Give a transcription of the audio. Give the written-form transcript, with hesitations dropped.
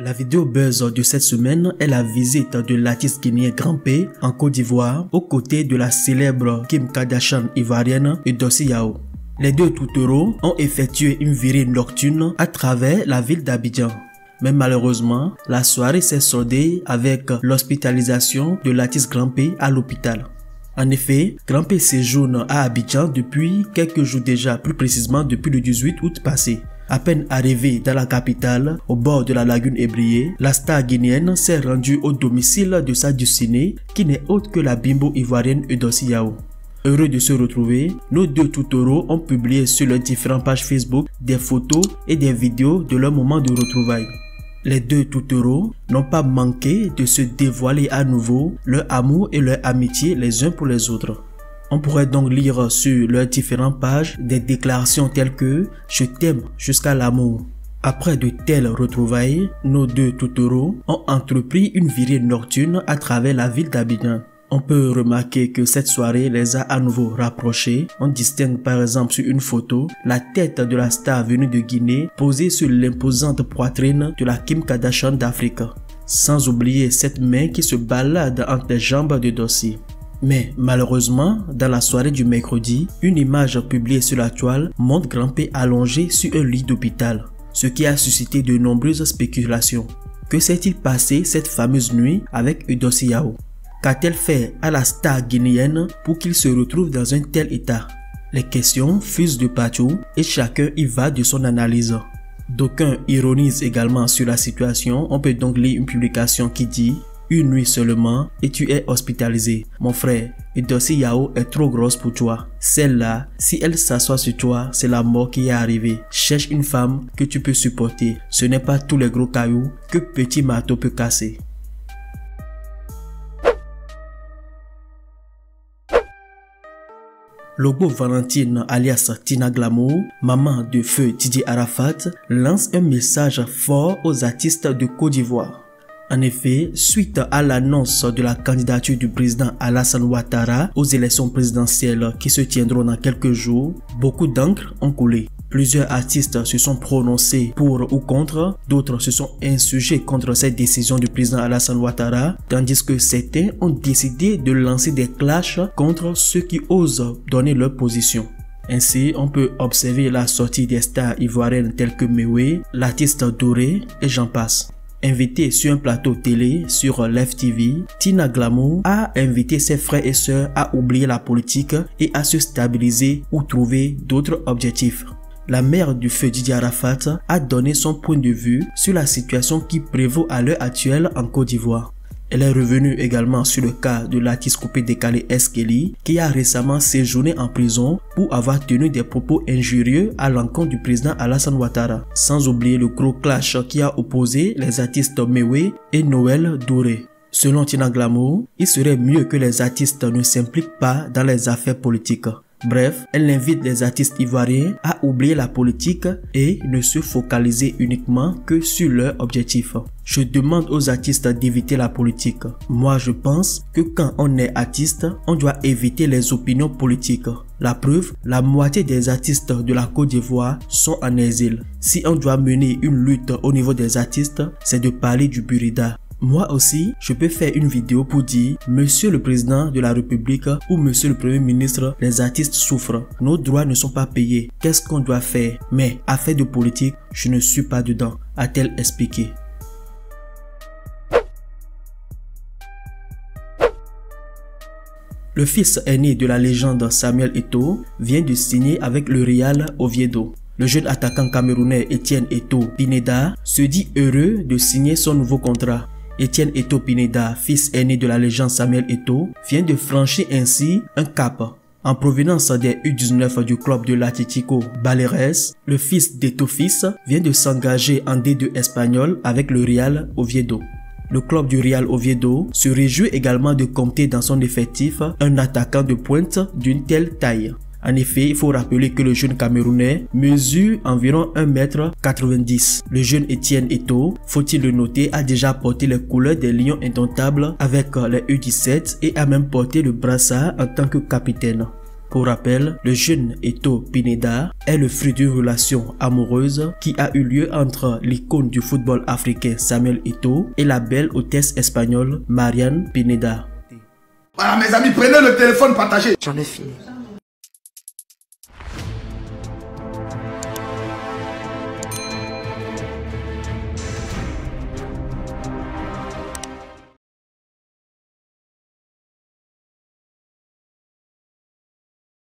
La vidéo buzz de cette semaine est la visite de l'artiste guinéen Grand P en Côte d'Ivoire aux côtés de la célèbre Kim Kardashian ivoirienne Eudoxie Yao. Les deux tourtereaux ont effectué une virée nocturne à travers la ville d'Abidjan. Mais malheureusement, la soirée s'est soldée avec l'hospitalisation de l'artiste Grand P à l'hôpital. En effet, Grand P séjourne à Abidjan depuis quelques jours déjà, plus précisément depuis le 18 août passé. À peine arrivé dans la capitale, au bord de la lagune ébriée, la star guinéenne s'est rendue au domicile de sa dulcinée, qui n'est autre que la bimbo ivoirienne Eudoxie Yao. Heureux de se retrouver, nos deux tourtereaux ont publié sur leurs différentes pages Facebook des photos et des vidéos de leur moment de retrouvailles. Les deux tourtereaux n'ont pas manqué de se dévoiler à nouveau leur amour et leur amitié les uns pour les autres. On pourrait donc lire sur leurs différentes pages des déclarations telles que « Je t'aime jusqu'à l'amour ». Après de telles retrouvailles, nos deux tourtereaux ont entrepris une virée nocturne à travers la ville d'Abidjan. On peut remarquer que cette soirée les a à nouveau rapprochés. On distingue par exemple sur une photo la tête de la star venue de Guinée posée sur l'imposante poitrine de la Kim Kardashian d'Afrique. Sans oublier cette main qui se balade entre les jambes de Eudoxie. Mais malheureusement, dans la soirée du mercredi, une image publiée sur la toile montre Grand P allongé sur un lit d'hôpital, ce qui a suscité de nombreuses spéculations. Que s'est-il passé cette fameuse nuit avec Eudoxie Yao? Qu'a-t-elle fait à la star guinéenne pour qu'il se retrouve dans un tel état? Les questions fusent de partout et chacun y va de son analyse. D'aucuns ironisent également sur la situation. On peut donc lire une publication qui dit « Une nuit seulement et tu es hospitalisé. Mon frère, Eudoxie Yao est trop grosse pour toi. Celle-là, si elle s'assoit sur toi, c'est la mort qui est arrivée. Cherche une femme que tu peux supporter. Ce n'est pas tous les gros cailloux que petit marteau peut casser. » Logo Valentine alias Tina Glamour, maman de feu Didier Arafat, lance un message fort aux artistes de Côte d'Ivoire. En effet, suite à l'annonce de la candidature du président Alassane Ouattara aux élections présidentielles qui se tiendront dans quelques jours, beaucoup d'encre ont coulé. Plusieurs artistes se sont prononcés pour ou contre, d'autres se sont insurgés contre cette décision du président Alassane Ouattara, tandis que certains ont décidé de lancer des clashs contre ceux qui osent donner leur position. Ainsi, on peut observer la sortie des stars ivoiriennes telles que Mewé, l'artiste Doré et j'en passe. Invitée sur un plateau télé sur Live TV, Tina Glamour a invité ses frères et sœurs à oublier la politique et à se stabiliser ou trouver d'autres objectifs. La mère du feu Didier Arafat a donné son point de vue sur la situation qui prévaut à l'heure actuelle en Côte d'Ivoire. Elle est revenue également sur le cas de l'artiste coupé décalé S. Kelly qui a récemment séjourné en prison pour avoir tenu des propos injurieux à l'encontre du président Alassane Ouattara. Sans oublier le gros clash qui a opposé les artistes Mewé et Noël Doré. Selon Tina Glamour, il serait mieux que les artistes ne s'impliquent pas dans les affaires politiques. Bref, elle invite les artistes ivoiriens à oublier la politique et ne se focaliser uniquement que sur leurs objectifs. Je demande aux artistes d'éviter la politique. Moi, je pense que quand on est artiste, on doit éviter les opinions politiques. La preuve, la moitié des artistes de la Côte d'Ivoire sont en exil. Si on doit mener une lutte au niveau des artistes, c'est de parler du Burida. Moi aussi, je peux faire une vidéo pour dire « Monsieur le Président de la République ou Monsieur le Premier ministre, les artistes souffrent. Nos droits ne sont pas payés. Qu'est-ce qu'on doit faire? Mais affaire de politique, je ne suis pas dedans », a-t-elle expliqué. Le fils aîné de la légende Samuel Eto'o vient de signer avec le Real Oviedo. Le jeune attaquant camerounais Etienne Eto'o Pineda se dit heureux de signer son nouveau contrat. Etienne Eto'o Pineda, fils aîné de la légende Samuel Eto'o, vient de franchir ainsi un cap. En provenance des U19 du club de l'Atlético Baleares, le fils d'Eto'o fils vient de s'engager en D2 espagnol avec le Real Oviedo. Le club du Real Oviedo se réjouit également de compter dans son effectif un attaquant de pointe d'une telle taille. En effet, il faut rappeler que le jeune Camerounais mesure environ 1m90. Le jeune Etienne Eto'o, faut-il le noter, a déjà porté les couleurs des Lions indomptables avec les U17 et a même porté le brassard en tant que capitaine. Pour rappel, le jeune Eto'o Pineda est le fruit d'une relation amoureuse qui a eu lieu entre l'icône du football africain Samuel Eto'o et la belle hôtesse espagnole Marianne Pineda. Voilà mes amis, prenez le téléphone, partagez. J'en ai fini.